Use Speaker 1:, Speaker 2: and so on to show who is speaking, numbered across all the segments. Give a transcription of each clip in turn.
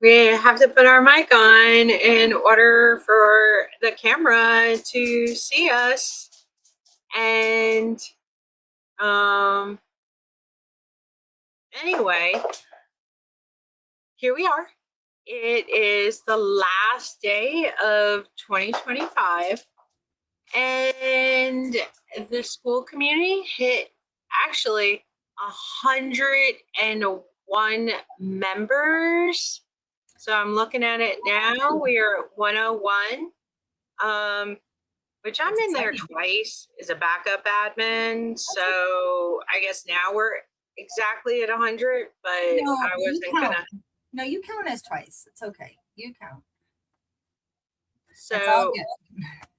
Speaker 1: We have to put our mic on in order for the camera to see us. And anyway, here we are. It is the last day of 2025, and the Skool community hit actually 101 members. So I'm looking at it now. We are at 101, which I'm in there twice as a backup admin. So I guess now we're exactly at 100, but I wasn't gonna.
Speaker 2: No, you count as twice. It's okay. You count.
Speaker 1: So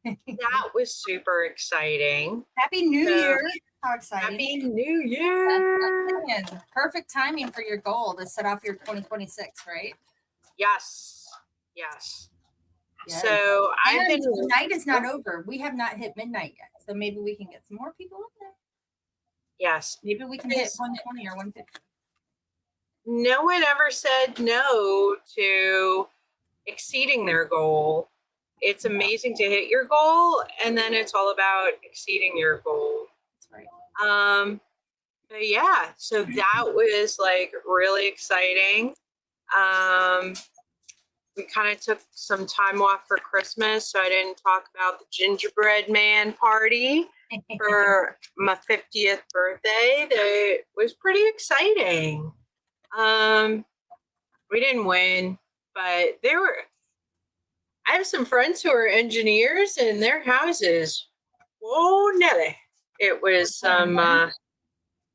Speaker 1: that was super exciting.
Speaker 2: Happy New Year. How exciting.
Speaker 1: Happy New Year.
Speaker 2: Perfect timing for your goal to set off your 2026, right?
Speaker 1: Yes. So
Speaker 2: the night is not over. We have not hit midnight yet. So maybe we can get some more people in there.
Speaker 1: Yes.
Speaker 2: Maybe we can hit 120 or 150.
Speaker 1: No one ever said no to exceeding their goal. It's amazing to hit your goal, and then it's all about exceeding your goal.
Speaker 2: That's right.
Speaker 1: But yeah, so that was like really exciting. We kind of took some time off for Christmas, so I didn't talk about the gingerbread man party for my 50th birthday. That was pretty exciting. We didn't win, but I have some friends who are engineers, and their houses, whoa, Nelly. It was some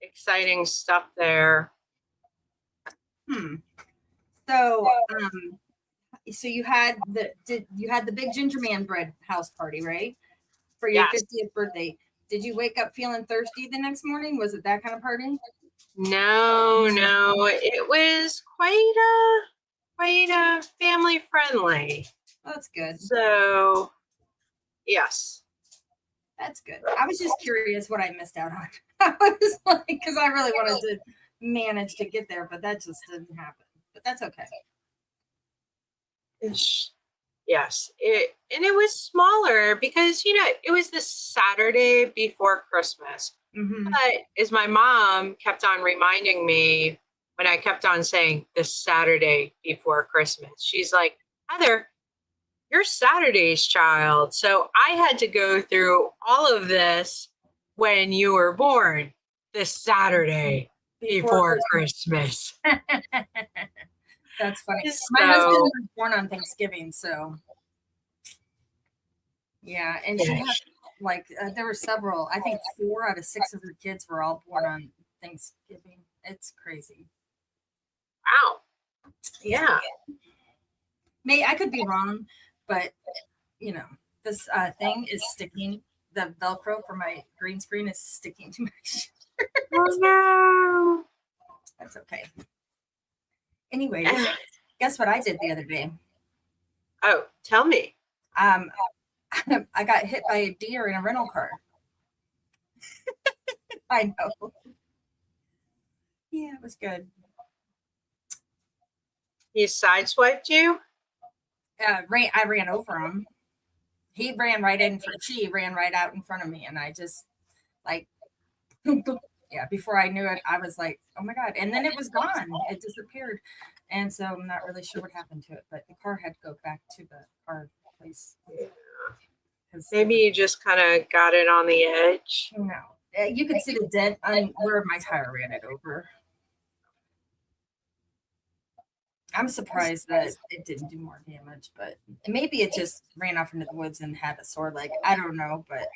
Speaker 1: exciting stuff there.
Speaker 2: So you had the big ginger man bread house party, right? For your 50th birthday. Did you wake up feeling thirsty the next morning? Was it that kind of party?
Speaker 1: No. It was quite family friendly.
Speaker 2: Oh, that's good.
Speaker 1: So, yes.
Speaker 2: That's good. I was just curious what I missed out on. I was like, because I really wanted to manage to get there, but that just didn't happen. But that's okay.
Speaker 1: Yes. It was smaller because, it was the Saturday before Christmas.
Speaker 2: Mm-hmm.
Speaker 1: But as my mom kept on reminding me when I kept on saying the Saturday before Christmas, she's like, Heather, you're Saturday's child. So I had to go through all of this when you were born, this Saturday before Christmas.
Speaker 2: That's funny. My husband was born on Thanksgiving, so yeah. And she had there were several. I think 4 out of 6 of her kids were all born on Thanksgiving. It's crazy.
Speaker 1: Wow. Yeah.
Speaker 2: I could be wrong, but this thing is sticking. The Velcro for my green screen is sticking to my shirt.
Speaker 1: Oh no.
Speaker 2: That's okay. Anyways, guess what I did the other day?
Speaker 1: Oh, tell me.
Speaker 2: I got hit by a deer in a rental car. I know. Yeah, it was good.
Speaker 1: He sideswiped you?
Speaker 2: I ran over him. He ran right in front. She ran right out in front of me, and I just before I knew it, I was like, oh my God. And then it was gone. It disappeared. And so I'm not really sure what happened to it, but the car had to go back to the car place.
Speaker 1: Yeah. Maybe you just kind of got it on the edge.
Speaker 2: No. You could see the dent on where my tire ran it over. I'm surprised that it didn't do more damage, but maybe it just ran off into the woods and had a sore leg. I don't know, but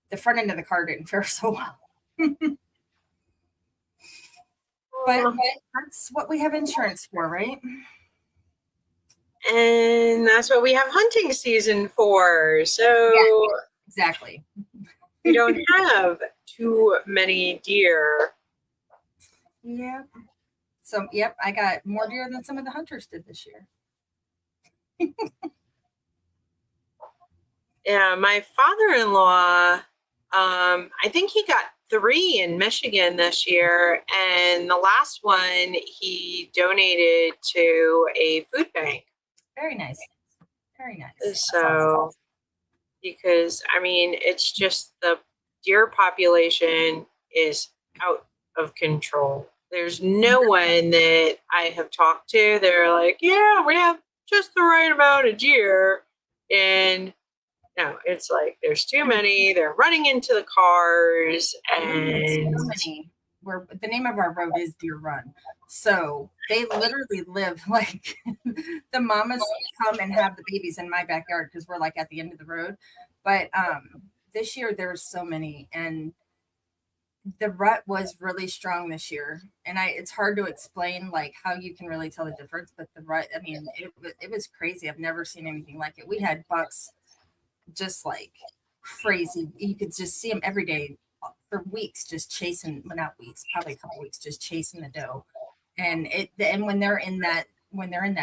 Speaker 2: the front end of the car didn't fare so well. But that's what we have insurance for, right?
Speaker 1: And that's what we have hunting season for. So
Speaker 2: exactly.
Speaker 1: We don't have too many deer.
Speaker 2: Yeah. So, I got more deer than some of the hunters did this year.
Speaker 1: Yeah, my father-in-law, I think he got 3 in Michigan this year, and the last one he donated to a food bank.
Speaker 2: Very nice. Very nice.
Speaker 1: So, because I mean, it's just the deer population is out of control. There's no one that I have talked to. They're like, yeah, we have just the right amount of deer. And no, it's like there's too many. They're running into the cars, and
Speaker 2: so many. The name of our road is Deer Run, so they literally live like the mamas come and have the babies in my backyard because we're like at the end of the road. But this year there were so many, and the rut was really strong this year, and it's hard to explain like how you can really tell the difference. But the rut, I mean, it was crazy. I've never seen anything like it. We had bucks just like crazy. You could just see them every day for weeks, just chasing. Well, not weeks, probably a couple weeks, just chasing the doe. And when they're in that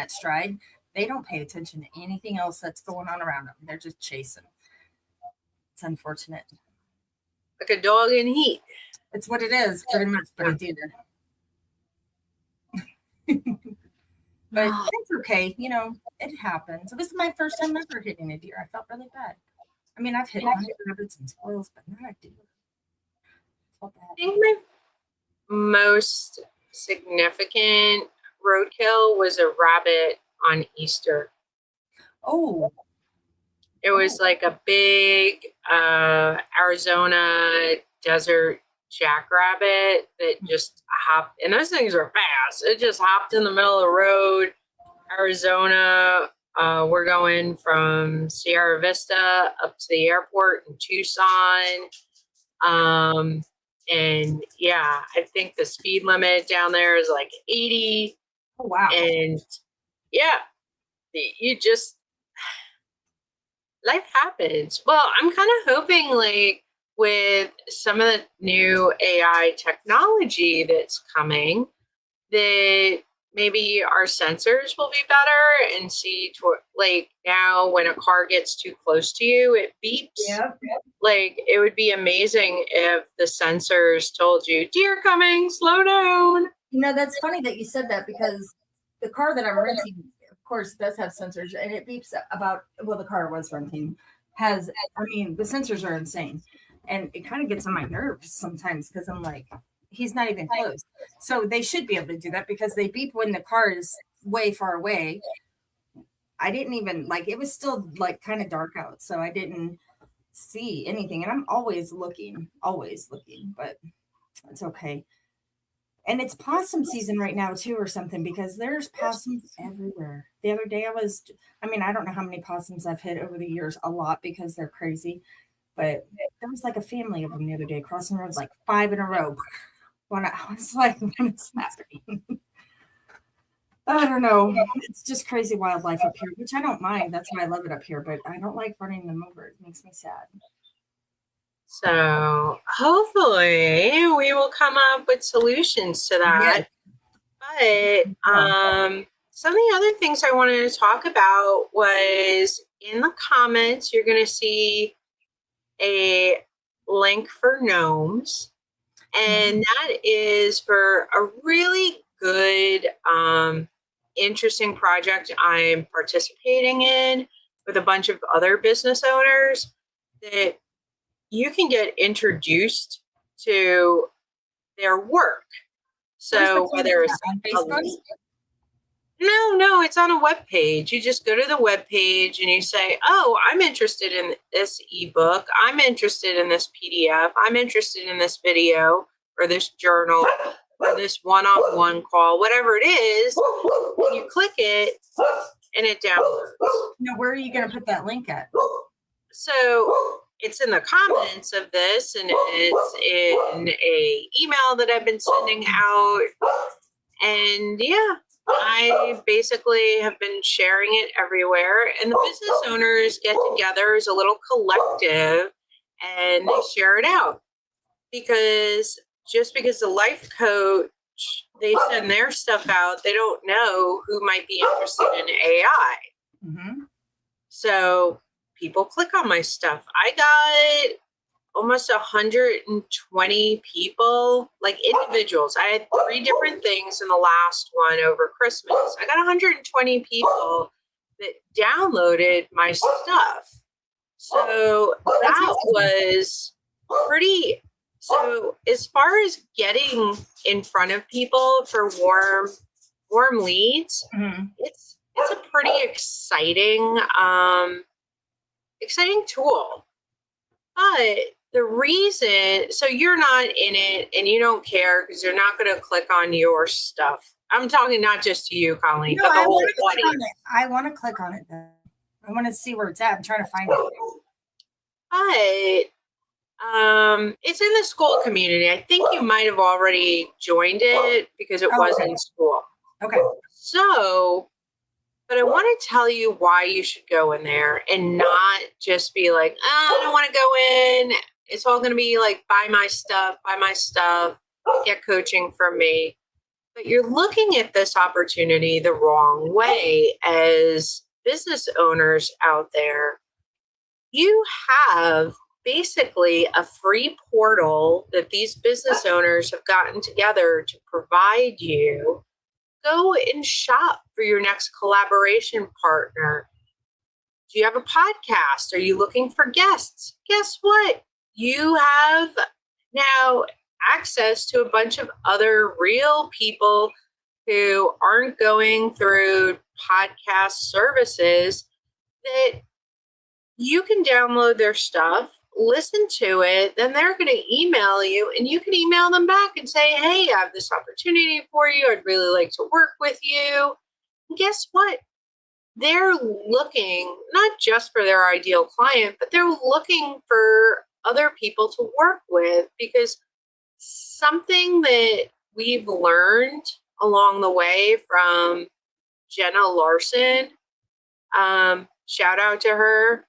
Speaker 2: stride, they don't pay attention to anything else that's going on around them. They're just chasing. It's unfortunate.
Speaker 1: Like a dog in heat.
Speaker 2: It's what it is, pretty much. But it did. But it's okay. You know, it happens. It was my first time ever hitting a deer. I felt really bad. I mean, I've hit rabbits and squirrels, but not a deer.
Speaker 1: I think my most significant roadkill was a rabbit on Easter.
Speaker 2: Oh.
Speaker 1: It was like a big Arizona desert jackrabbit that just hopped, and those things are fast. It just hopped in the middle of the road. Arizona, we're going from Sierra Vista up to the airport in Tucson. And yeah, I think the speed limit down there is like 80.
Speaker 2: Oh, wow.
Speaker 1: And yeah, you just, life happens. Well, I'm kind of hoping like with some of the new AI technology that's coming, that maybe our sensors will be better and see like now when a car gets too close to you, it beeps.
Speaker 2: Yep.
Speaker 1: Like it would be amazing if the sensors told you, deer coming, slow down.
Speaker 2: You know, that's funny that you said that because the car that I'm renting, of course, does have sensors, and it beeps about, well, the car I was renting has, I mean, the sensors are insane. And it kind of gets on my nerves sometimes because I'm like, he's not even close. So they should be able to do that because they beep when the car is way far away. I didn't even, like, it was still like kind of dark out, so I didn't see anything. And I'm always looking, but it's okay. And it's possum season right now too, or something, because there's possums everywhere. The other day I don't know how many possums I've hit over the years, a lot because they're crazy. But there was like a family of them the other day crossing the road, like 5 in a row. When I was like, what is happening? I don't know. It's just crazy wildlife up here, which I don't mind. That's why I love it up here. But I don't like running them over. It makes me sad.
Speaker 1: So hopefully we will come up with solutions to that. Yes. But some of the other things I wanted to talk about was in the comments, you're going to see a link for gnomes, and that is for a really good interesting project I'm participating in with a bunch of other business owners that you can get introduced to their work. So whether it's
Speaker 2: on Facebook?
Speaker 1: No, it's on a web page. You just go to the web page and you say, oh, I'm interested in this ebook. I'm interested in this PDF. I'm interested in this video or this journal or this one-on-one call, whatever it is. And you click it and it downloads.
Speaker 2: Now, where are you going to put that link at?
Speaker 1: So it's in the comments of this, and it's in a email that I've been sending out. And yeah, I basically have been sharing it everywhere, and the business owners get together as a little collective and they share it out. Because just because the life coach, they send their stuff out, they don't know who might be interested in AI. Mm-hmm. So people click on my stuff. I got almost 120 people, like individuals. I had 3 different things in the last one over Christmas. I got 120 people that downloaded my stuff. So that was pretty. So as far as getting in front of people for warm leads, it's a pretty exciting tool. But the reason, so you're not in it and you don't care because you're not going to click on your stuff. I'm talking not just to you, Colleen, but the whole audience.
Speaker 2: I want to click on it then. I want to see where it's at. I'm trying to find it.
Speaker 1: But it's in the Skool community. I think you might have already joined it because it was in Skool.
Speaker 2: Okay.
Speaker 1: So, but I want to tell you why you should go in there and not just be like, oh, I don't want to go in. It's all going to be like, buy my stuff, get coaching from me. But you're looking at this opportunity the wrong way as business owners out there. You have basically a free portal that these business owners have gotten together to provide you. Go and shop for your next collaboration partner. Do you have a podcast? Are you looking for guests? Guess what? You have now access to a bunch of other real people who aren't going through podcast services that you can download their stuff, listen to it, then they're going to email you and you can email them back and say, hey, I have this opportunity for you. I'd really like to work with you. And guess what? They're looking not just for their ideal client, but they're looking for other people to work with, because something that we've learned along the way from Jenna Larson, shout out to her,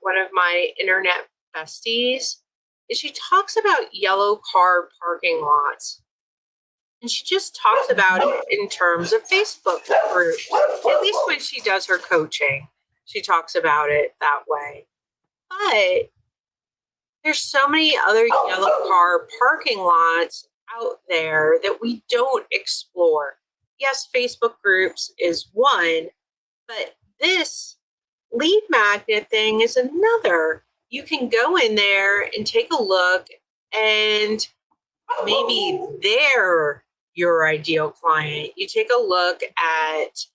Speaker 1: one of my internet besties, is she talks about yellow car parking lots. And she just talks about it in terms of Facebook groups. At least when she does her coaching, she talks about it that way. But there's so many other yellow car parking lots out there that we don't explore. Yes, Facebook groups is one, but this lead magnet thing is another. You can go in there and take a look, and maybe they're your ideal client. You take a look at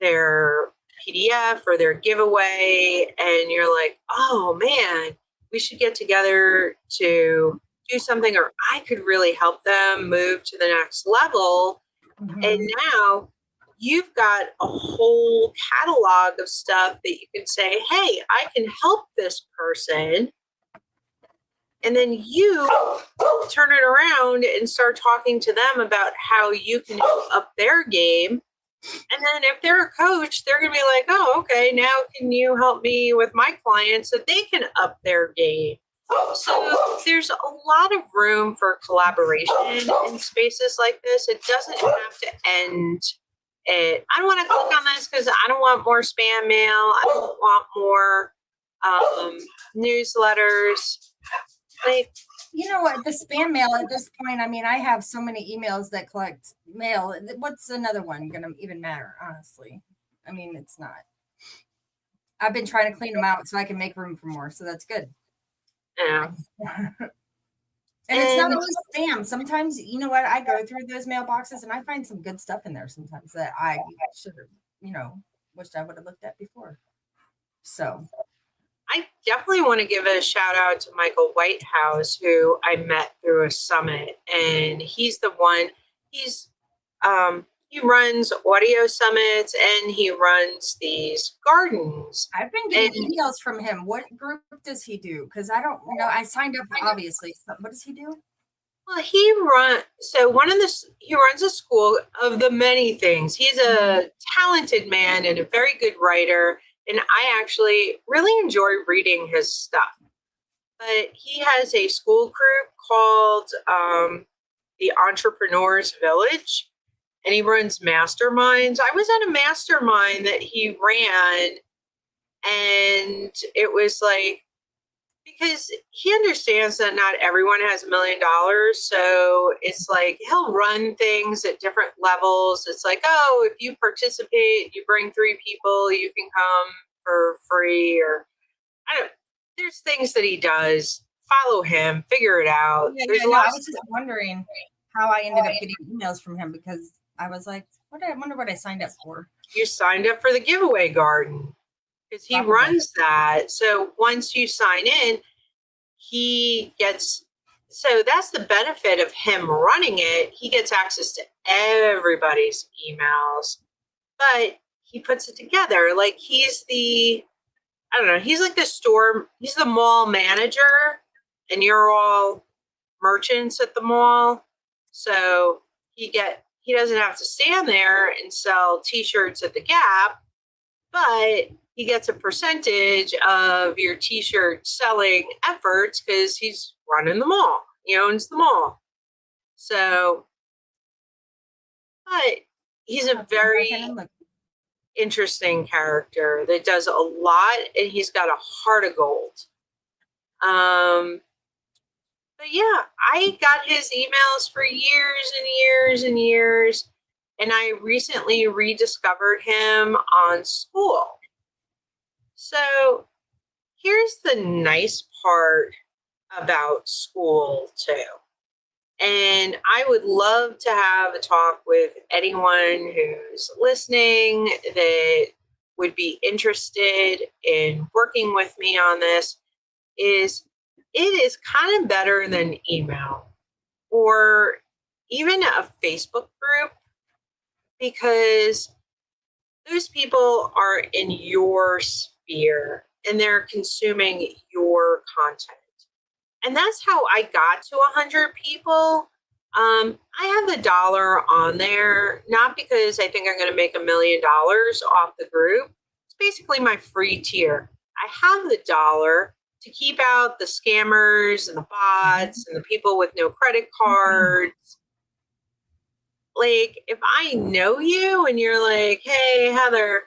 Speaker 1: their PDF or their giveaway, and you're like, oh man, we should get together to do something, or I could really help them move to the next level. Mm-hmm. And now you've got a whole catalog of stuff that you can say, hey, I can help this person. And then you turn it around and start talking to them about how you can help up their game. And then if they're a coach, they're going to be like, oh, okay, now can you help me with my clients so they can up their game? So there's a lot of room for collaboration in spaces like this. It doesn't have to end it. I don't want to click on this because I don't want more spam mail. I don't want more newsletters. Like,
Speaker 2: you know what, the spam mail at this point, I mean, I have so many emails that collect mail. What's another one going to even matter, honestly? I mean, it's not. I've been trying to clean them out so I can make room for more. So that's good.
Speaker 1: Yeah.
Speaker 2: And it's not always spam. Sometimes, you know what, I go through those mailboxes and I find some good stuff in there sometimes that I should have, wished I would have looked at before. So
Speaker 1: I definitely want to give a shout out to Michael Whitehouse, who I met through a summit, and he's the one. He runs audio summits and he runs these gardens.
Speaker 2: I've been getting emails from him. What group does he do? Because I don't know. I signed up obviously. What does he do?
Speaker 1: Well, he runs a school of the many things. He's a talented man and a very good writer. And I actually really enjoy reading his stuff. But he has a school group called the Entrepreneurs Village, and he runs masterminds. I was at a mastermind that he ran, and it was like because he understands that not everyone has $1 million. So it's like he'll run things at different levels. It's like, oh, if you participate, you bring 3 people, you can come for free. Or I don't. There's things that he does. Follow him, figure it out.
Speaker 2: Yeah,
Speaker 1: There's
Speaker 2: yeah,
Speaker 1: a
Speaker 2: no,
Speaker 1: lot
Speaker 2: I
Speaker 1: of
Speaker 2: was just wondering how I ended up getting emails from him because I was like, I wonder what I signed up for.
Speaker 1: You signed up for the giveaway garden because he
Speaker 2: Probably.
Speaker 1: runs that. So once you sign in, he gets, so that's the benefit of him running it. He gets access to everybody's emails, but he puts it together. Like he's the, I don't know, he's like the store, he's the mall manager, and you're all merchants at the mall. So he doesn't have to stand there and sell t-shirts at the Gap, but he gets a percentage of your t-shirt selling efforts because he's running the mall. He owns the mall. So, but he's a very interesting character that does a lot, and he's got a heart of gold. But yeah, I got his emails for years and years and years, and I recently rediscovered him on Skool. So here's the nice part about Skool too. And I would love to have a talk with anyone who's listening that would be interested in working with me on this. It is kind of better than email or even a Facebook group, because those people are in your sphere and they're consuming your content. And that's how I got to 100 people. I have the dollar on there, not because I think I'm going to make $1 million off the group. It's basically my free tier. I have the dollar to keep out the scammers and the bots and the people with no credit cards. Like, if I know you and you're like, hey, Heather,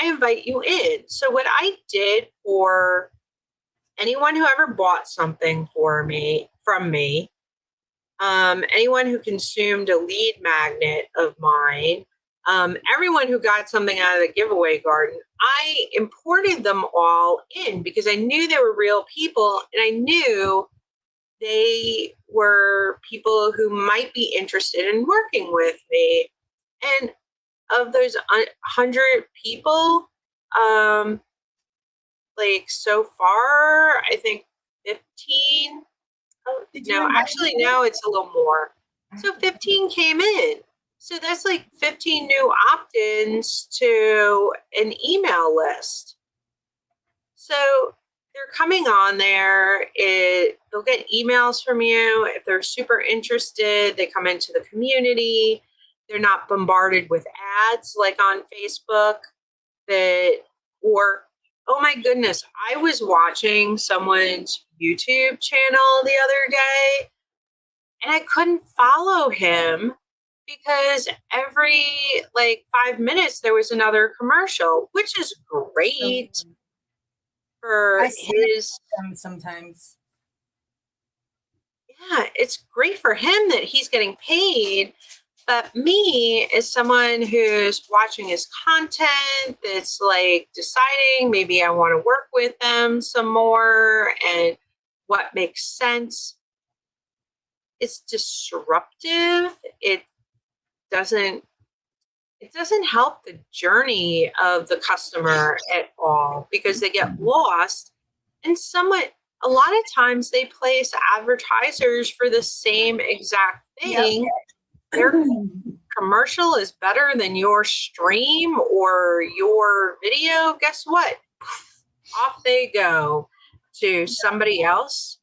Speaker 1: I invite you in. So what I did for anyone who ever bought something from me, anyone who consumed a lead magnet of mine, everyone who got something out of the giveaway garden, I imported them all in because I knew they were real people, and I knew they were people who might be interested in working with me. And of those 100 people, like so far, I think 15. Oh, no, actually, now it's a little more. So 15 came in. So that's like 15 new opt-ins to an email list. So they're coming on there. They'll get emails from you. If they're super interested, they come into the community. They're not bombarded with ads like on Facebook or, oh my goodness, I was watching someone's YouTube channel the other day and I couldn't follow him because every like 5 minutes there was another commercial, which is great for his.
Speaker 2: Sometimes.
Speaker 1: Yeah, it's great for him that he's getting paid. But me, as someone who's watching his content, that's like deciding maybe I want to work with them some more and what makes sense. It's disruptive. It doesn't help the journey of the customer at all because they get lost. And a lot of times they place advertisers for the same exact thing. Yep. Their commercial is better than your stream or your video. Guess what? Off they go to somebody else.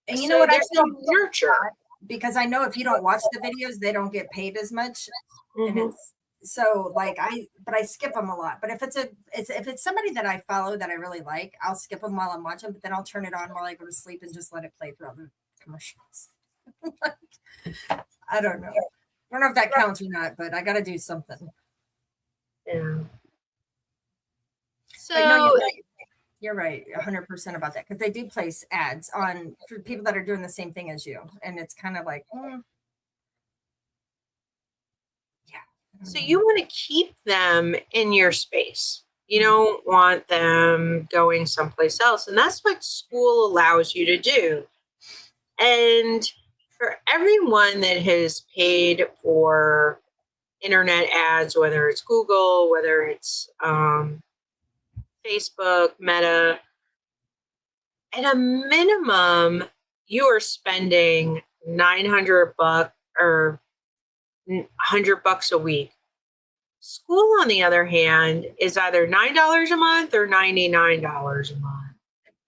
Speaker 2: And you know what? I feel nurture because I know if you don't watch the videos, they don't get paid as much. Mm-hmm. And it's so like I skip them a lot. But if it's somebody that I follow that I really like, I'll skip them while I'm watching. But then I'll turn it on while I go to sleep and just let it play throughout the commercials. I don't know. I don't know if that counts or not, but I got to do something.
Speaker 1: Yeah. So
Speaker 2: no, You're right, 100% about that, because they do place ads on for people that are doing the same thing as you, and it's kind of like, yeah.
Speaker 1: So you want to keep them in your space. You don't want them going someplace else. And that's what Skool allows you to do. And for everyone that has paid for internet ads, whether it's Google, whether it's Facebook, Meta, at a minimum, you are spending $900 or $100 a week. Skool, on the other hand, is either $9 a month or $99 a month.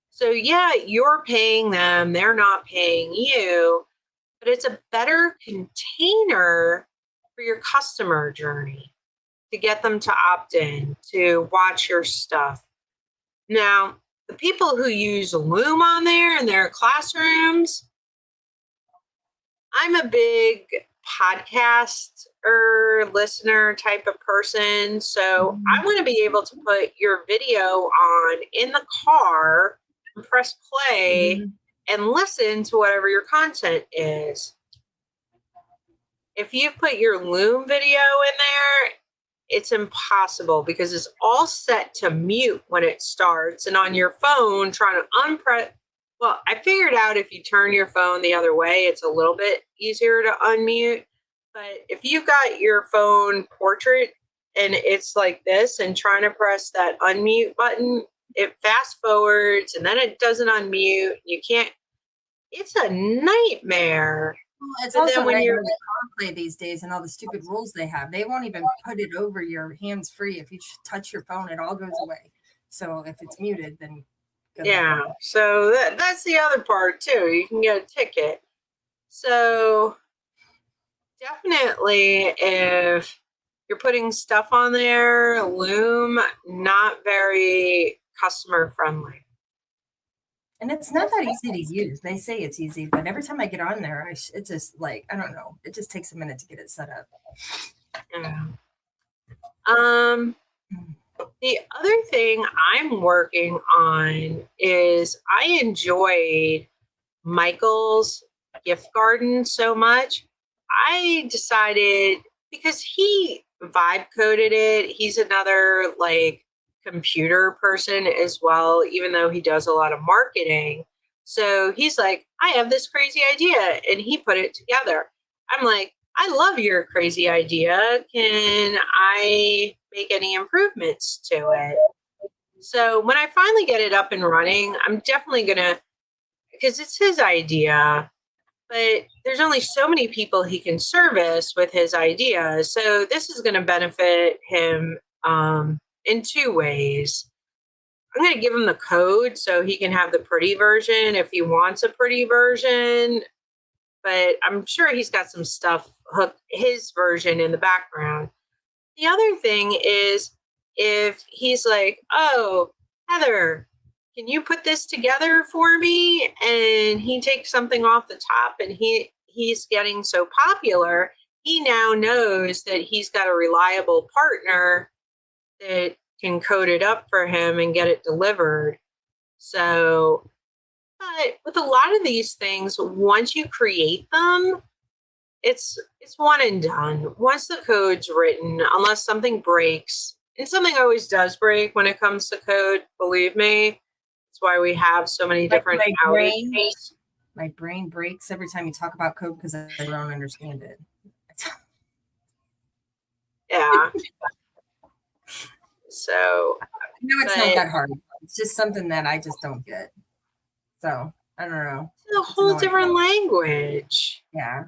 Speaker 1: So yeah, you're paying them, they're not paying you, but it's a better container for your customer journey to get them to opt in, to watch your stuff. Now, the people who use Loom on there in their classrooms, I'm a big podcast listener type of person. So I want to be able to put your video on in the car and press play and listen to whatever your content is. If you put your Loom video in there, it's impossible because it's all set to mute when it starts. And on your phone, trying to unpress. Well, I figured out if you turn your phone the other way, it's a little bit easier to unmute. But if you've got your phone portrait and it's like this and trying to press that unmute button, it fast forwards and then it doesn't unmute. You can't, it's a nightmare.
Speaker 2: Well, it's also when you're CarPlay these days and all the stupid rules they have. They won't even put it over your hands free. If you touch your phone, it all goes away. So if it's muted, then
Speaker 1: yeah. So that's the other part too. You can get a ticket. So definitely, if you're putting stuff on there, Loom, not very customer friendly.
Speaker 2: And it's not that easy to use. They say it's easy, but every time I get on there, it's just like, I don't know. It just takes a minute to get it set up.
Speaker 1: Yeah. The other thing I'm working on is I enjoyed Michael's gift garden so much. I decided, because he vibe coded it, he's another like computer person as well, even though he does a lot of marketing. So he's like, I have this crazy idea, and he put it together. I'm like, I love your crazy idea. Can I make any improvements to it? So when I finally get it up and running, I'm definitely gonna, because it's his idea, but there's only so many people he can service with his ideas. So this is going to benefit him in two ways. I'm going to give him the code so he can have the pretty version if he wants a pretty version. But I'm sure he's got some stuff hooked, his version in the background. The other thing is if he's like, oh, Heather, can you put this together for me? And he takes something off the top and he's getting so popular, he now knows that he's got a reliable partner that can code it up for him and get it delivered. So, but with a lot of these things, once you create them, it's one and done. Once the code's written, unless something breaks, and something always does break when it comes to code, believe me. That's why we have so many different outages.
Speaker 2: My brain breaks every time you talk about code because I don't understand it.
Speaker 1: Yeah. So
Speaker 2: it's not that hard. It's just something that I just don't get. So I don't know.
Speaker 1: It's a whole different language.
Speaker 2: Yeah.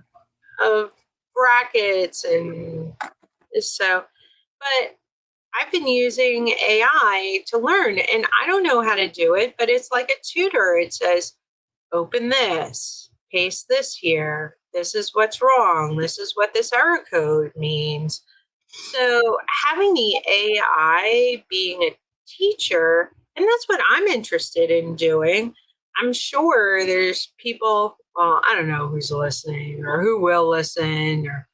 Speaker 1: Of brackets and so, but I've been using AI to learn, and I don't know how to do it, but it's like a tutor. It says, open this, paste this here. This is what's wrong. This is what this error code means. So having the AI being a teacher, and that's what I'm interested in doing. I'm sure there's people, well, I don't know who's listening or who will listen, or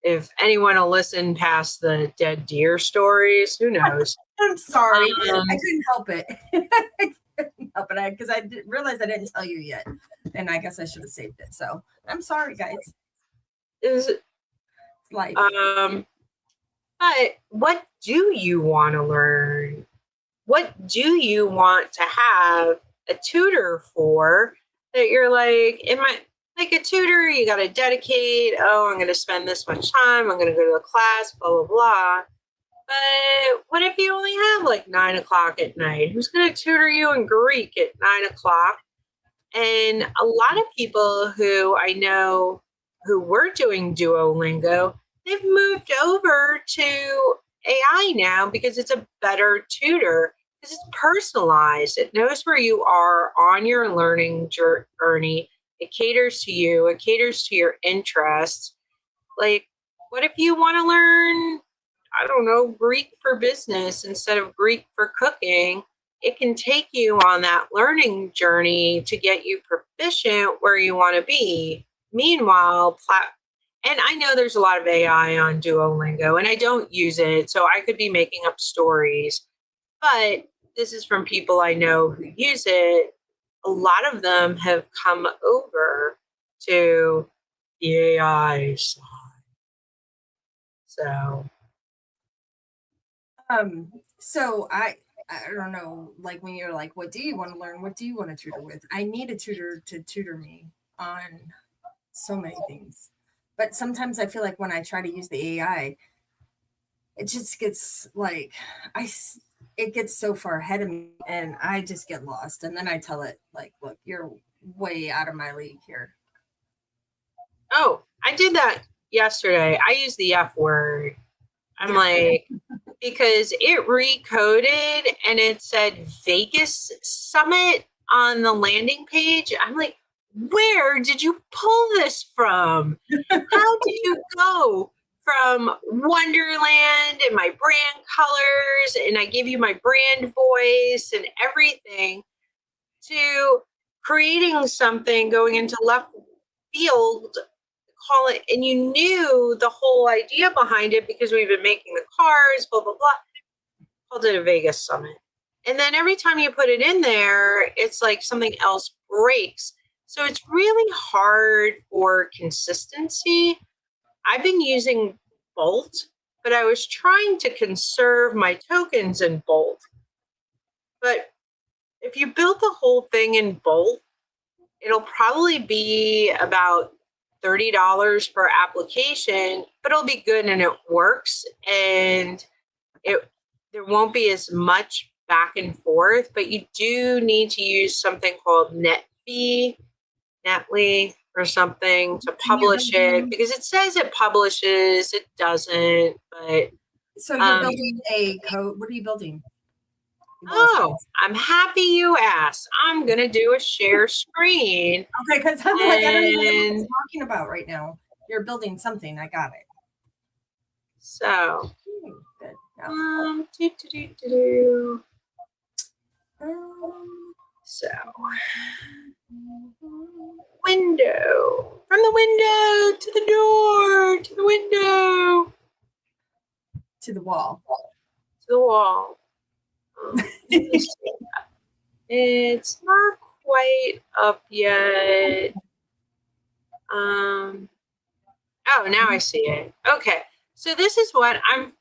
Speaker 1: if anyone will listen past the dead deer stories, who knows?
Speaker 2: I'm sorry. I
Speaker 1: Um,
Speaker 2: couldn't help it. I couldn't help it because I realized I didn't tell you yet, and I guess I should have saved it. So I'm sorry, guys.
Speaker 1: is
Speaker 2: It's life.
Speaker 1: But what do you want to learn? What do you want to have a tutor for that you're like, like a tutor, you got to dedicate, oh, I'm going to spend this much time, I'm going to go to a class, blah, blah, blah. But what if you only have like 9 o'clock at night? Who's going to tutor you in Greek at 9 o'clock? And a lot of people who I know who were doing Duolingo, they've moved over to AI now because it's a better tutor, because it's personalized. It knows where you are on your learning journey. It caters to you, it caters to your interests. Like, what if you want to learn, I don't know, Greek for business instead of Greek for cooking? It can take you on that learning journey to get you proficient where you want to be. Meanwhile, and I know there's a lot of AI on Duolingo, and I don't use it, so I could be making up stories. But this is from people I know who use it. A lot of them have come over to the AI side. So,
Speaker 2: So I don't know, like when you're like, what do you want to learn? What do you want to tutor with? I need a tutor to tutor me on so many things. But sometimes I feel like when I try to use the AI, it just gets like it gets so far ahead of me and I just get lost. And then I tell it like, look, you're way out of my league here.
Speaker 1: oh, I did that yesterday. I used the F word. I'm like, because it recoded and it said Vegas Summit on the landing page. I'm like, where did you pull this from? How did you go from Wonderland and my brand colors and I give you my brand voice and everything to creating something going into left field, call it, and you knew the whole idea behind it because we've been making the cars, blah, blah, blah, called it a Vegas Summit. And then every time you put it in there, it's like something else breaks. So it's really hard for consistency. I've been using Bolt, but I was trying to conserve my tokens in Bolt. But if you build the whole thing in Bolt, it'll probably be about $30 per application, but it'll be good and it works. And there won't be as much back and forth, but you do need to use something called Netly or something to publish it, because it says it publishes, it doesn't. But
Speaker 2: so you're building a code. What are you building?
Speaker 1: Oh, I'm happy you asked. I'm going to do a share screen.
Speaker 2: Okay, because I'm like, I don't even know what you're talking about right now. You're building something. I got it.
Speaker 1: So,
Speaker 2: good.
Speaker 1: So, window. From the window to the door, to the window.
Speaker 2: To the wall.
Speaker 1: To the wall. It's not quite up yet. Oh, now I see it. Okay, so this is what I'm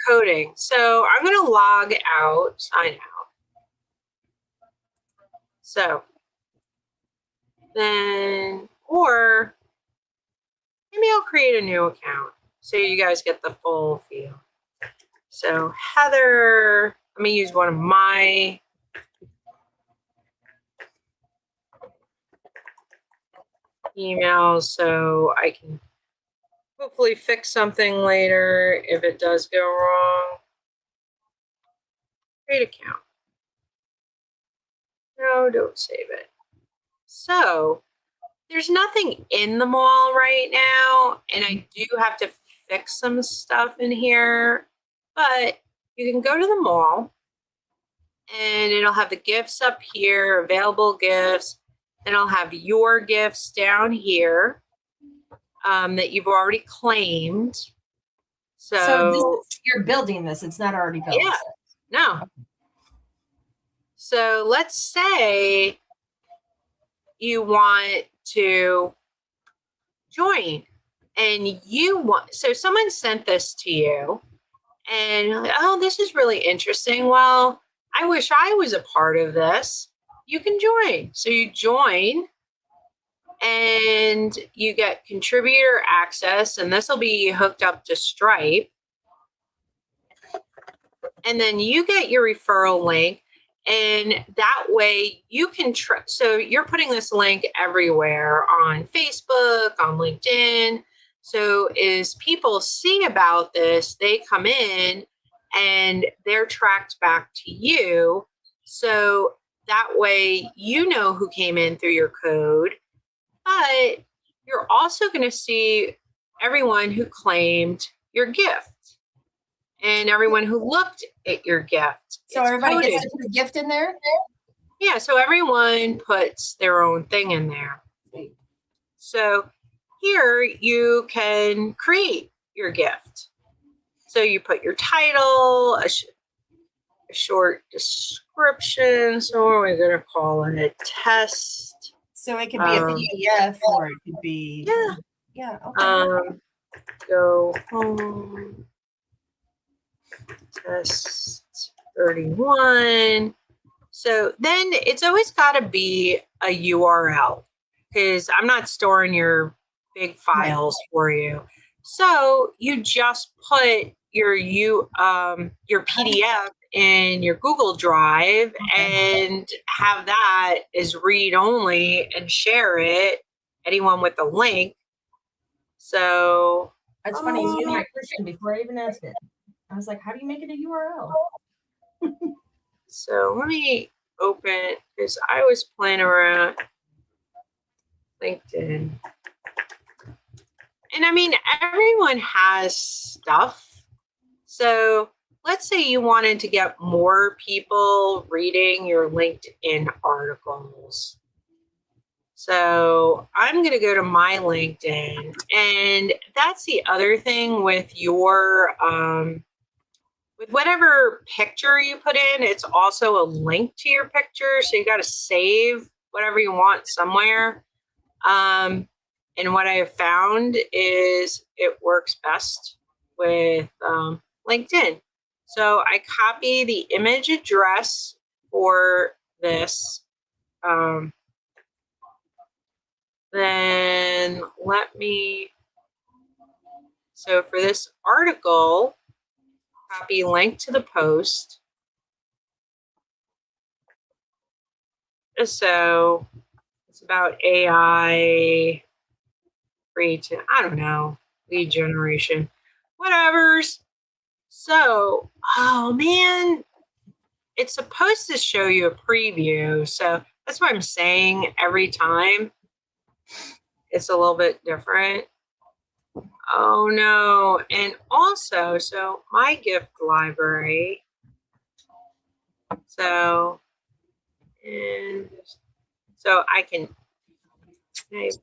Speaker 1: coding. So I'm going to log out, sign out. So then, or maybe I'll create a new account so you guys get the full feel. So Heather, let me use one of my emails so I can hopefully fix something later if it does go wrong. Create account. No, don't save it. So there's nothing in the mall right now, and I do have to fix some stuff in here, but you can go to the mall and it'll have the gifts up here, available gifts, and I'll have your gifts down here that you've already claimed. So
Speaker 2: you're building this. It's not already built.
Speaker 1: yeah, no. So let's say you want to join and so someone sent this to you and you're like, oh, this is really interesting. Well, I wish I was a part of this. You can join. So you join and you get contributor access, and this will be hooked up to Stripe. And then you get your referral link, and that way you can so you're putting this link everywhere on Facebook, on LinkedIn. So as people see about this, they come in and they're tracked back to you. So that way you know who came in through your code, but you're also going to see everyone who claimed your gift and everyone who looked at your gift.
Speaker 2: So everybody gets to put a gift in there?
Speaker 1: Yeah, so everyone puts their own thing in there. So here you can create your gift. So you put your title, a short description. So what are we going to call it? A test.
Speaker 2: So it could be a PDF or it could be... Yeah.
Speaker 1: Okay. Go home. Test 31. So then it's always got to be a URL because I'm not storing your big files for you. So you just put your PDF in your Google Drive and have that as read only and share it. Anyone with a link. So
Speaker 2: that's funny. You knew my question before I even asked it. I was like, how do you make it a URL?
Speaker 1: So let me open, because I was playing around LinkedIn. And I mean, everyone has stuff. So let's say you wanted to get more people reading your LinkedIn articles. So I'm going to go to my LinkedIn. And that's the other thing with your... with whatever picture you put in, it's also a link to your picture. So you got to save whatever you want somewhere. And what I have found is it works best with LinkedIn. So I copy the image address for this. Then so for this article, copy link to the post. So it's about AI, I don't know, lead generation, whatever's. So, oh man, it's supposed to show you a preview. So that's what I'm saying every time. It's a little bit different. Oh no. And also, so my gift library. So I can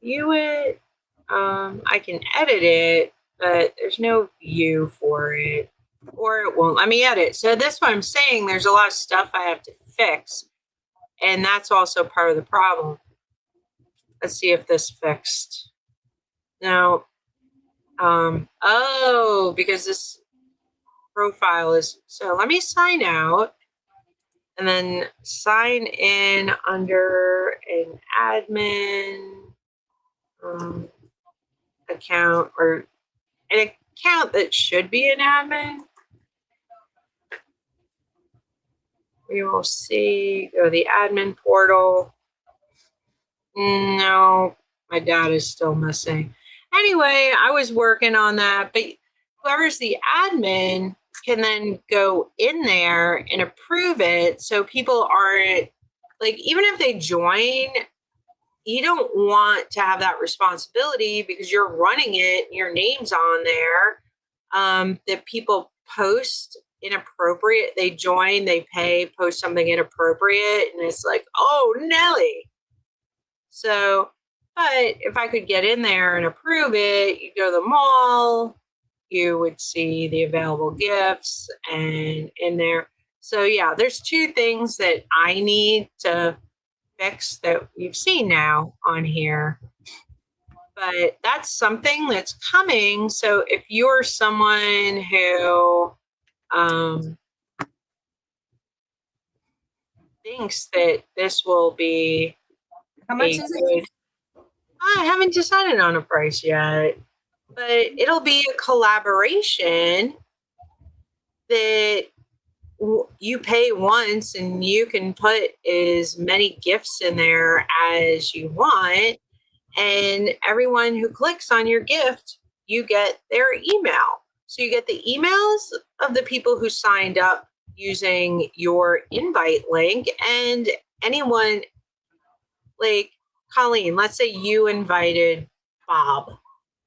Speaker 1: view it. I can edit it, but there's no view for it, or it won't let me edit. So that's what I'm saying. There's a lot of stuff I have to fix, and that's also part of the problem. Let's see if this fixed. No. Because this profile is, so let me sign out and then sign in under an admin account, or an account that should be an admin. We will see, go to the admin portal. No, my data is still missing. Anyway, I was working on that, but whoever's the admin can then go in there and approve it. So people aren't, like, even if they join, you don't want to have that responsibility because you're running it, your name's on there, that people post inappropriate. They join, they pay, post something inappropriate, and it's like, oh, Nelly. So, but if I could get in there and approve it, you go to the mall, you would see the available gifts and in there. So yeah, there's two things that I need to fix that you've seen now on here. But that's something that's coming. So if you're someone who thinks that this will be
Speaker 2: How much is it?
Speaker 1: I haven't decided on a price yet, but it'll be a collaboration that you pay once and you can put as many gifts in there as you want. And everyone who clicks on your gift, you get their email. So you get the emails of the people who signed up using your invite link, and anyone like Colleen, let's say you invited Bob.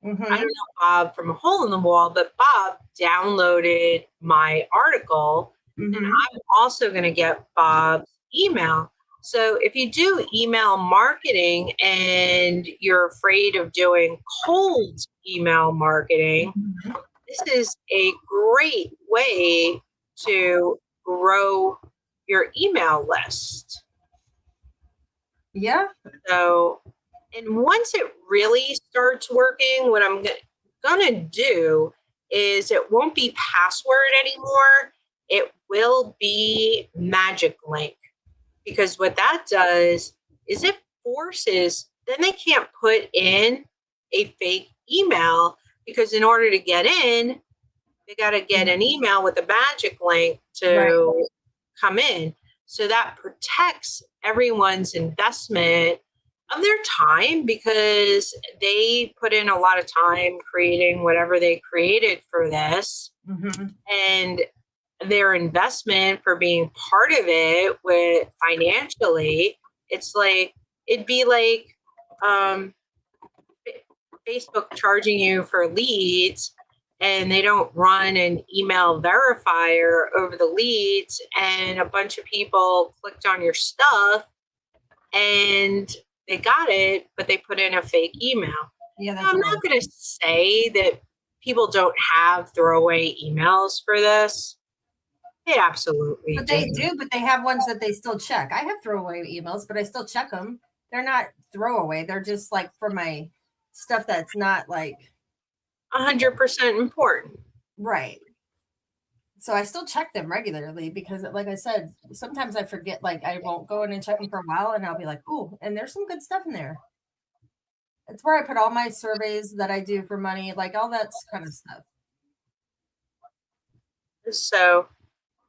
Speaker 2: Mm-hmm.
Speaker 1: I don't know Bob from a hole in the wall, but Bob downloaded my article, and I'm also going to get Bob's email. So if you do email marketing and you're afraid of doing cold email marketing, this is a great way to grow your email list.
Speaker 2: Yeah.
Speaker 1: So, and once it really starts working, what I'm gonna do is it won't be password anymore. It will be magic link, because what that does is it forces, then they can't put in a fake email, because in order to get in, they got to get an email with a magic link to come in. So that protects everyone's investment of their time, because they put in a lot of time creating whatever they created for this, and their investment for being part of it with financially, it's like, it'd be like Facebook charging you for leads, and they don't run an email verifier over the leads, and a bunch of people clicked on your stuff and they got it, but they put in a fake email.
Speaker 2: Yeah,
Speaker 1: I'm not going to say that people don't have throwaway emails for this. They absolutely
Speaker 2: But they do, but they have ones that they still check. I have throwaway emails, but I still check them. They're not throwaway. They're just like for my stuff that's not like
Speaker 1: 100% important.
Speaker 2: Right. So I still check them regularly, because like I said, sometimes I forget, like I won't go in and check them for a while, and I'll be like, ooh, and there's some good stuff in there. It's where I put all my surveys that I do for money, like all that kind of stuff.
Speaker 1: So,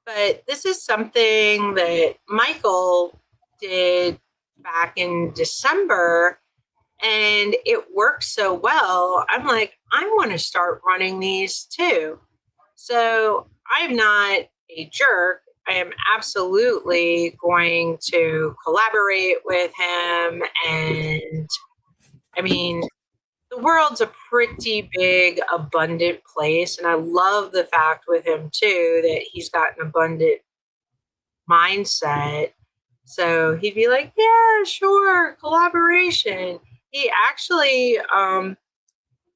Speaker 1: but this is something that Michael did back in December, and it worked so well. I'm like, I want to start running these too. So I'm not a jerk. I am absolutely going to collaborate with him. And I mean, the world's a pretty big, abundant place. And I love the fact with him too that he's got an abundant mindset. So he'd be like, yeah, sure, collaboration. He actually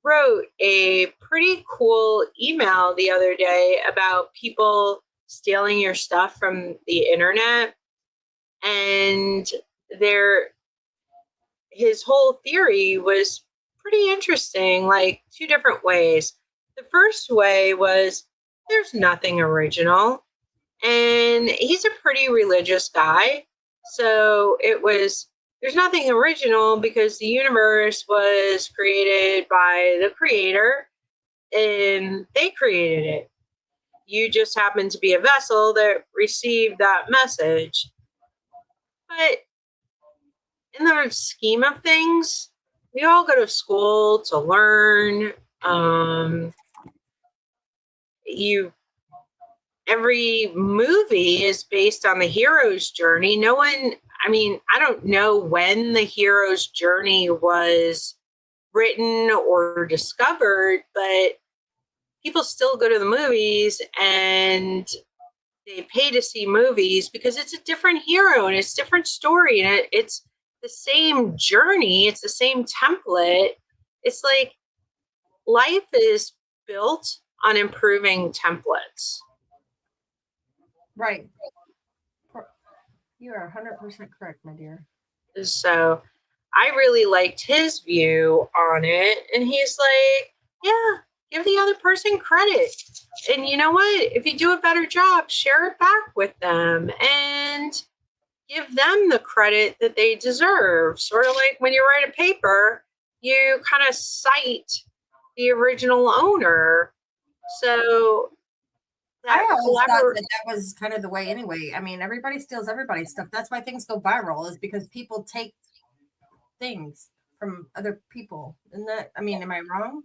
Speaker 1: wrote a pretty cool email the other day about people stealing your stuff from the internet. And his whole theory was pretty interesting, like two different ways. The first way was there's nothing original. And he's a pretty religious guy. So it was, there's nothing original because the universe was created by the creator and they created it. You just happen to be a vessel that received that message. But in the scheme of things, we all go to school to learn. Every movie is based on the hero's journey. I don't know when the hero's journey was written or discovered, but people still go to the movies and they pay to see movies because it's a different hero and it's a different story and it's the same journey. It's the same template. It's like life is built on improving templates.
Speaker 2: Right. You are 100% correct, my dear.
Speaker 1: So I really liked his view on it. And he's like, yeah, give the other person credit. And you know what? If you do a better job, share it back with them and give them the credit that they deserve. Sort of like when you write a paper, you kind of cite the original owner. So
Speaker 2: I
Speaker 1: that
Speaker 2: always thought that was kind of the way anyway. I mean, everybody steals everybody's stuff. That's why things go viral, is because people take things from other people. And that, I mean, am I wrong?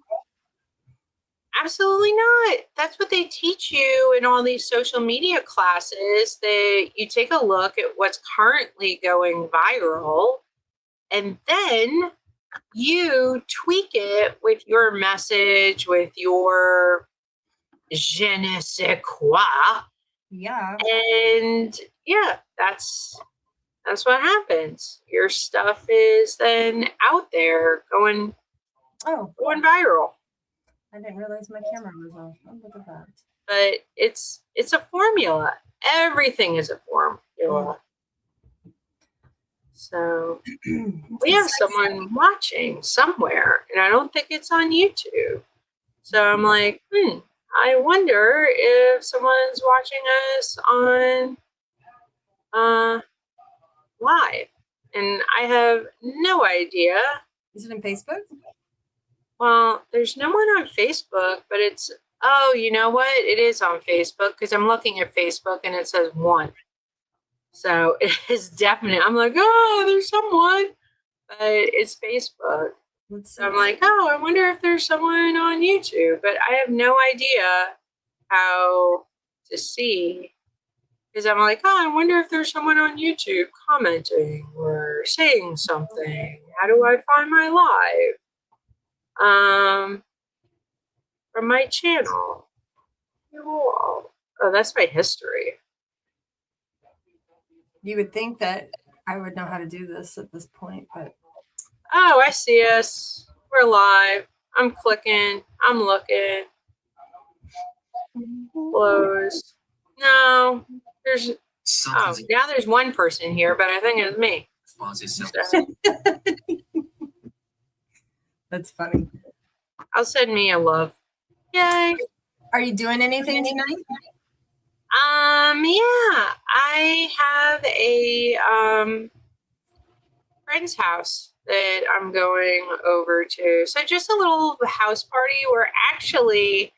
Speaker 1: Absolutely not. That's what they teach you in all these social media classes, that you take a look at what's currently going viral and then you tweak it with your message, with your je ne sais quoi.
Speaker 2: Yeah.
Speaker 1: And yeah, that's what happens. Your stuff is then out there going viral.
Speaker 2: I didn't realize my camera was off. Oh, look at that.
Speaker 1: But it's a formula. Everything is a formula. So we have someone watching somewhere, and I don't think it's on YouTube. So I'm like, I wonder if someone's watching us on live. And I have no idea.
Speaker 2: Is it in Facebook?
Speaker 1: Well, there's no one on Facebook, but it's, oh, you know what? It is on Facebook, because I'm looking at Facebook and it says 1. So it is definite. I'm like, oh, there's someone, but it's Facebook. So I'm like, oh, I wonder if there's someone on YouTube, but I have no idea how to see, because I'm like, oh, I wonder if there's someone on YouTube commenting or saying something. How do I find my live? From my channel. Oh, that's my history.
Speaker 2: You would think that I would know how to do this at this point, but
Speaker 1: oh, I see us. We're live. I'm clicking. I'm looking. Close. No, there's. Oh, now there's one person here, but I think it's me.
Speaker 2: That's funny.
Speaker 1: I'll send me a love. Yay!
Speaker 2: Are you doing anything tonight?
Speaker 1: Yeah, I have a friend's house that I'm going over to. So just a little house party where actually,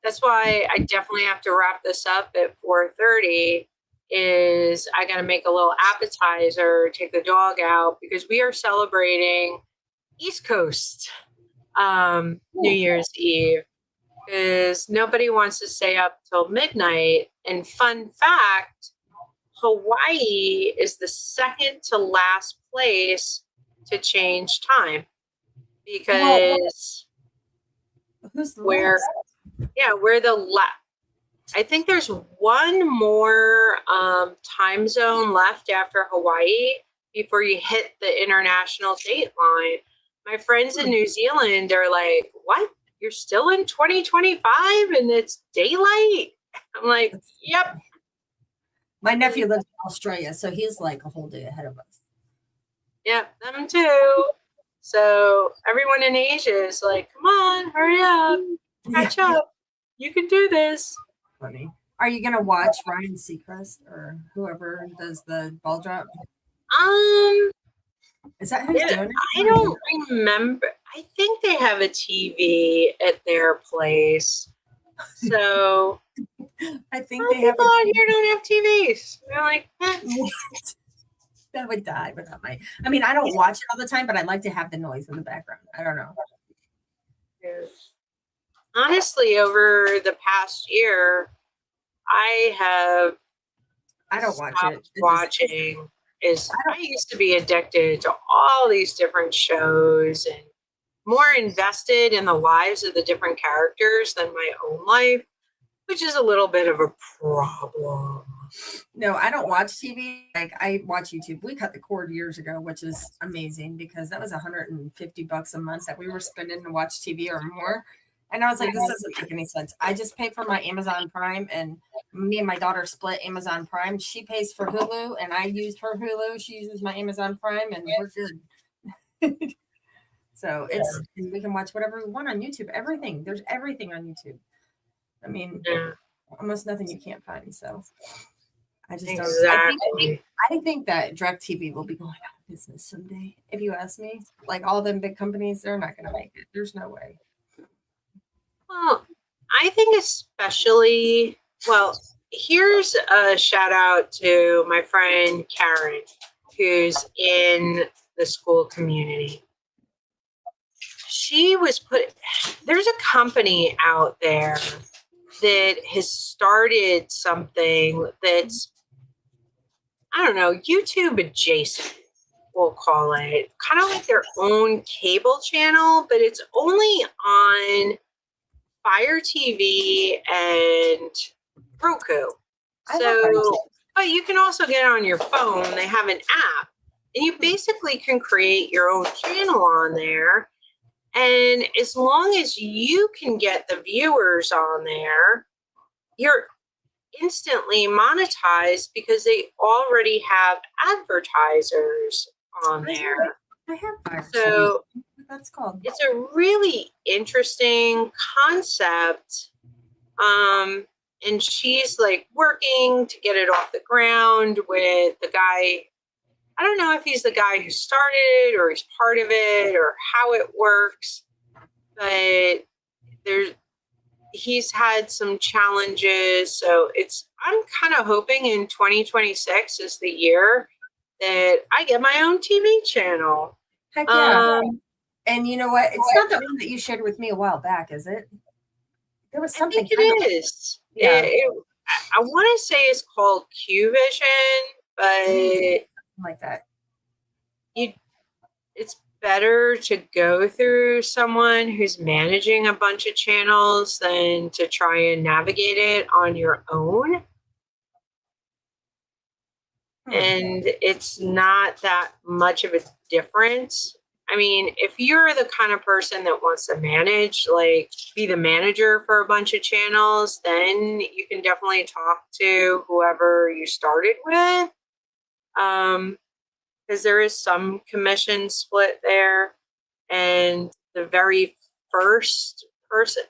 Speaker 1: that's why I definitely have to wrap this up at 4:30, is I got to make a little appetizer, take the dog out, because we are celebrating East Coast New Year's Eve, because nobody wants to stay up till midnight. And fun fact, Hawaii is the second to last place to change time, because we're the last. I think there's one more time zone left after Hawaii before you hit the international date line. My friends in New Zealand are like, what? You're still in 2025 and it's daylight? I'm like, yep.
Speaker 2: My nephew lives in Australia, so he's like a whole day ahead of us.
Speaker 1: Yep, them too. So everyone in Asia is like, come on, hurry up, catch up. You can do this.
Speaker 2: Funny. Are you gonna watch Ryan Seacrest or whoever does the ball drop? Is that who's doing it?
Speaker 1: I don't remember. I think they have a TV at their place. So
Speaker 2: I think they have.
Speaker 1: People out here don't have TVs. They're like,
Speaker 2: that would die without my. I mean, I don't watch it all the time, but I like to have the noise in the background. I don't know.
Speaker 1: Honestly, over the past year, I
Speaker 2: don't watch it.
Speaker 1: Watching I used to be addicted to all these different shows and more invested in the lives of the different characters than my own life, which is a little bit of a problem.
Speaker 2: No, I don't watch TV. Like, I watch YouTube. We cut the cord years ago, which is amazing because that was $150 a month that we were spending to watch TV or more. And I was like, this doesn't make any sense. I just pay for my Amazon Prime, and me and my daughter split Amazon Prime. She pays for Hulu, and I used her Hulu. She uses my Amazon Prime, and we're good. So it's we can watch whatever we want on YouTube. Everything. There's everything on YouTube. I mean, almost nothing you can't find. So I just don't. I think that DirecTV will be going out of business someday. If you ask me, like all them big companies, they're not going to make it. There's no way.
Speaker 1: Well, I think especially, well, here's a shout out to my friend Karen, who's in the Skool community. There's a company out there that has started something that's, I don't know, YouTube adjacent, we'll call it. Kind of like their own cable channel, but it's only on Fire TV and Roku. But you can also get on your phone. They have an app, and you basically can create your own channel on there. And as long as you can get the viewers on there, you're instantly monetized because they already have advertisers on there.
Speaker 2: I have
Speaker 1: so
Speaker 2: that's called.
Speaker 1: It's a really interesting concept. And she's like working to get it off the ground with the guy. I don't know if he's the guy who started it or he's part of it or how it works, but he's had some challenges. So I'm kind of hoping in 2026 is the year that I get my own TV channel.
Speaker 2: Heck yeah. And you know what? It's not the one that you shared with me a while back, is it? There was something.
Speaker 1: I think it is. Yeah. I want to say it's called Q Vision, but
Speaker 2: like that.
Speaker 1: It's better to go through someone who's managing a bunch of channels than to try and navigate it on your own. And it's not that much of a difference. I mean, if you're the kind of person that wants to manage, like be the manager for a bunch of channels, then you can definitely talk to whoever you started with. Because there is some commission split there. And the very first person,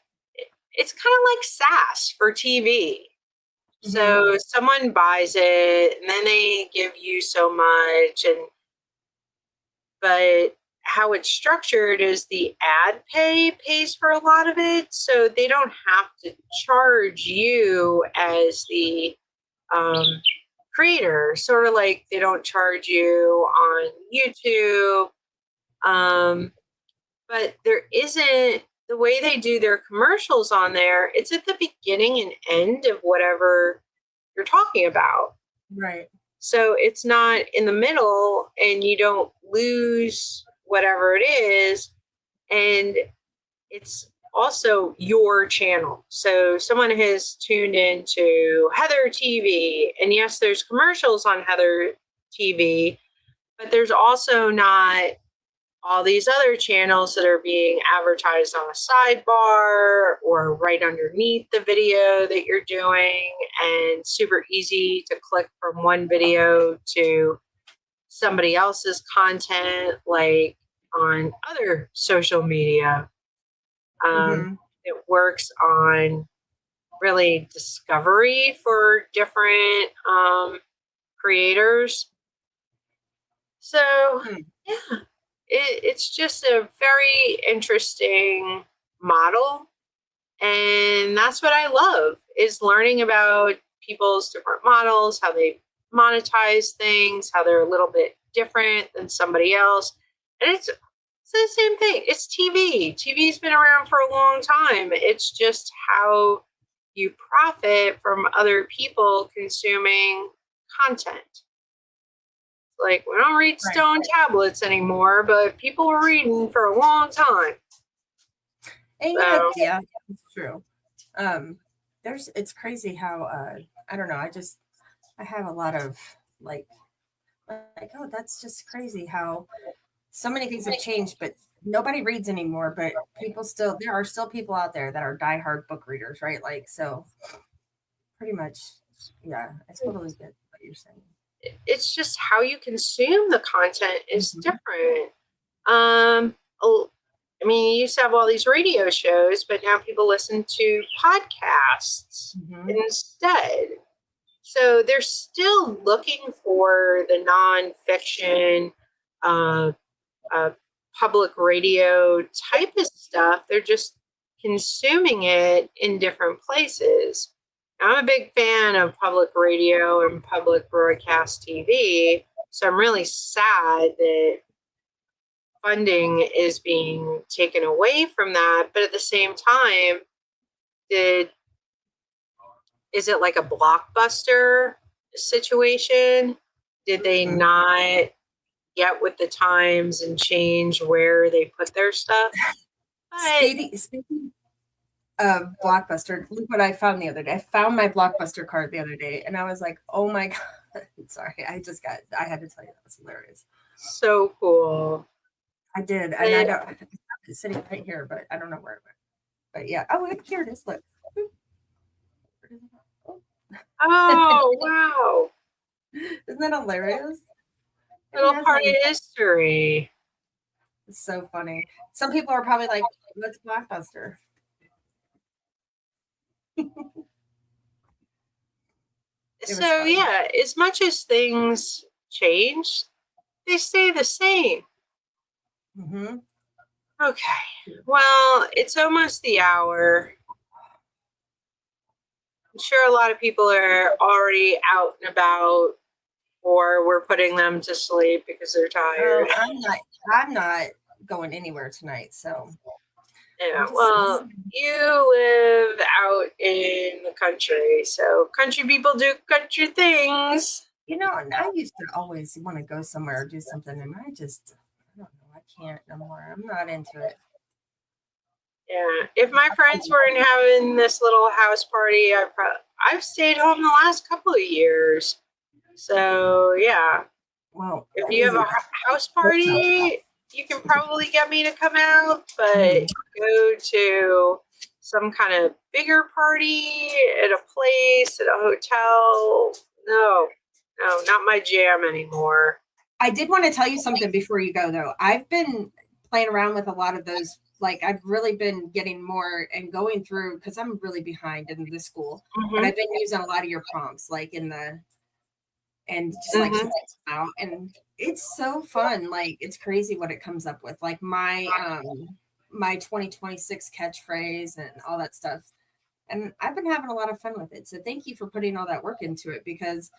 Speaker 1: it's kind of like SaaS for TV. So someone buys it and then they give you so much. But how it's structured is the ad pays for a lot of it. So they don't have to charge you as the creator, sort of like they don't charge you on YouTube. But there isn't, the way they do their commercials on there, it's at the beginning and end of whatever you're talking about.
Speaker 2: Right.
Speaker 1: So it's not in the middle and you don't lose whatever it is. And it's also your channel. So someone has tuned into Heather TV, and yes, there's commercials on Heather TV, but there's also not all these other channels that are being advertised on a sidebar or right underneath the video that you're doing, and super easy to click from one video to somebody else's content, like on other social media. It works on really discovery for different creators. So, yeah. It's just a very interesting model. And that's what I love, is learning about people's different models, how they monetize things, how they're a little bit different than somebody else. And it's the same thing. It's TV. TV's been around for a long time. It's just how you profit from other people consuming content. Like, we don't read stone tablets anymore, but people were reading for a long time.
Speaker 2: And yeah, it's true. It's crazy how I don't know. I have a lot of like, oh, that's just crazy how so many things have changed, but nobody reads anymore. But there are still people out there that are diehard book readers, right? Like, so pretty much, yeah, I totally get what you're saying.
Speaker 1: It's just how you consume the content is
Speaker 2: Mhm.
Speaker 1: different. I mean, you used to have all these radio shows, but now people listen to podcasts instead. So they're still looking for the nonfiction, uh, public radio type of stuff. They're just consuming it in different places. I'm a big fan of public radio and public broadcast TV, so I'm really sad that funding is being taken away from that. But at the same time, is it like a Blockbuster situation? Did they not get with the times and change where they put their stuff?
Speaker 2: Speaking of Blockbuster, look what I found the other day. I found my Blockbuster card the other day, and I was like, "Oh my god!" Sorry, I had to tell you that was hilarious.
Speaker 1: So cool.
Speaker 2: I did, and I don't. It's sitting right here, but I don't know where it went. But yeah, here it is. Look.
Speaker 1: Oh wow!
Speaker 2: Isn't that hilarious?
Speaker 1: Little part of history.
Speaker 2: It's so funny. Some people are probably like, "What's Blockbuster?"
Speaker 1: So yeah, as much as things change, they stay the same.
Speaker 2: Mm-hmm.
Speaker 1: Okay. Well, it's almost the hour. I'm sure a lot of people are already out and about, or we're putting them to sleep because they're tired.
Speaker 2: I'm not going anywhere tonight, so.
Speaker 1: Yeah, well, you live out in the country, so country people do country things.
Speaker 2: You know, and I used to always want to go somewhere or do something, and I don't know, I can't no more. I'm not into it.
Speaker 1: Yeah, if my friends weren't having this little house party, I've stayed home the last couple of years. So yeah,
Speaker 2: well,
Speaker 1: if you have a house party, you can probably get me to come out, but go to some kind of bigger party at a place, at a hotel. No, not my jam anymore.
Speaker 2: I did want to tell you something before you go, though. I've been playing around with a lot of those. Like, I've really been getting more and going through, because I'm really behind in the Skool, but I've been using a lot of your prompts, like and just like out, and it's so fun. Like, it's crazy what it comes up with. Like my 2026 catchphrase and all that stuff. And I've been having a lot of fun with it. So thank you for putting all that work into it, because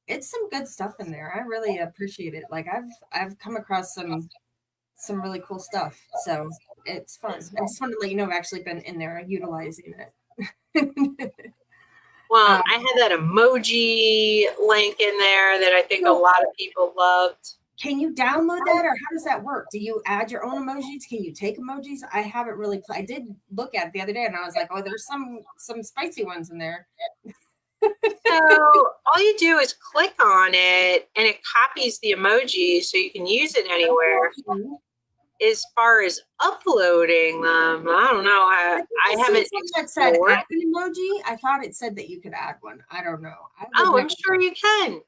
Speaker 2: it's some good stuff in there. I really appreciate it. Like, I've come across some really cool stuff. So it's fun. I just wanted to let you know I've actually been in there utilizing it.
Speaker 1: Well, I had that emoji link in there that I think a lot of people loved.
Speaker 2: Can you download that, or how does that work? Do you add your own emojis? Can you take emojis? I haven't really I did look at it the other day, and I was like, oh, there's some spicy ones in there.
Speaker 1: So all you do is click on it, and it copies the emoji so you can use it anywhere. As far as uploading them, I don't know. I haven't
Speaker 2: that said add an emoji. I thought it said that you could add one. I don't know.
Speaker 1: I'm sure you can.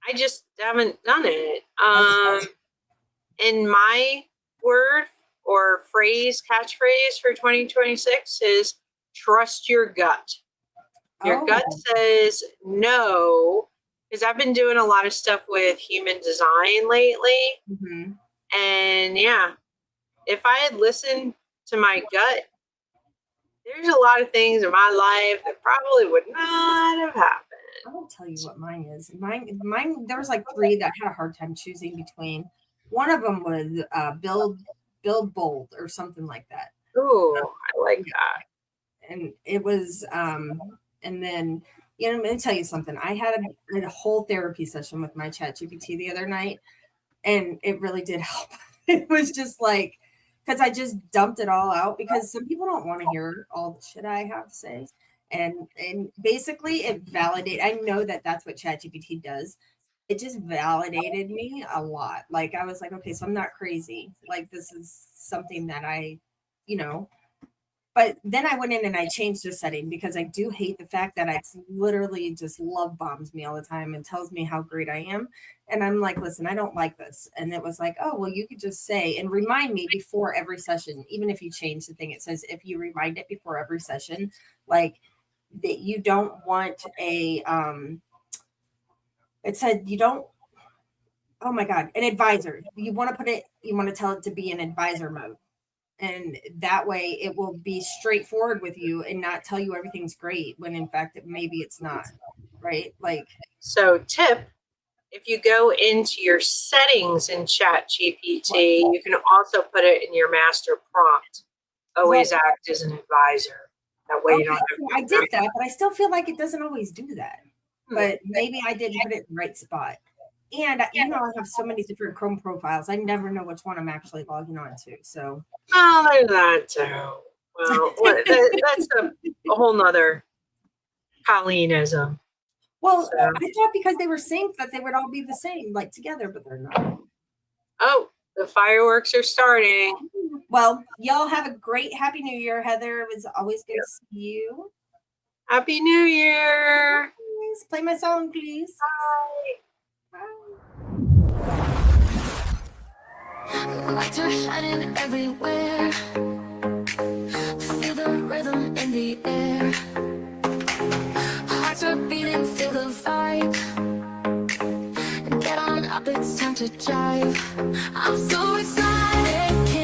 Speaker 1: I just haven't done it. And my word or catchphrase for 2026 is trust your gut. Your gut says no, because I've been doing a lot of stuff with human design lately. And yeah, if I had listened to my gut, there's a lot of things in my life that probably would not have happened.
Speaker 2: I won't tell you what mine is. Mine. There was like 3 that I had a hard time choosing between. One of them was build bold or something like that.
Speaker 1: Ooh, I like that.
Speaker 2: And it was, and then, you know, let me tell you something. I had a whole therapy session with my ChatGPT the other night, and it really did help. It was just like, because I just dumped it all out, because some people don't want to hear all the shit I have to say. And basically it validates. I know that that's what ChatGPT does. it just validated me a lot. Like I was like, okay, so I'm not crazy. Like this is something that I, you know, but then I went in and I changed the setting because I do hate the fact that it's literally just love bombs me all the time and tells me how great I am. And I'm like, listen, I don't like this. And it was like, oh, well, you could just say and remind me before every session, even if you change the thing, it says if you remind it before every session, like that you don't want it said you don't, oh my God, an advisor. You want to put it, you want to tell it to be in advisor mode. And that way it will be straightforward with you and not tell you everything's great when in fact maybe it's not, right? Like,
Speaker 1: So tip, if you go into your settings in ChatGPT, you can also put it in your master prompt. Always act as an advisor. That way you don't have to.
Speaker 2: I did that, but I still feel like it doesn't always do that. But maybe I didn't put it in the right spot. And you know, I have so many different Chrome profiles. I never know which one I'm actually logging on to. So,
Speaker 1: oh, there's that too. Well, that's a whole nother Colleenism.
Speaker 2: well, so. I thought because they were synced that they would all be the same, like together, but they're not.
Speaker 1: Oh, the fireworks are starting.
Speaker 2: Well, y'all have a great Happy New Year, Heather. It was always good to see you.
Speaker 1: Happy New Year.
Speaker 2: Please play my song, please.
Speaker 1: Bye.
Speaker 3: Lights are shining everywhere. Feel the rhythm in the air. Hearts are beating, feel the vibe. Get on up, it's time to jive. I'm so excited.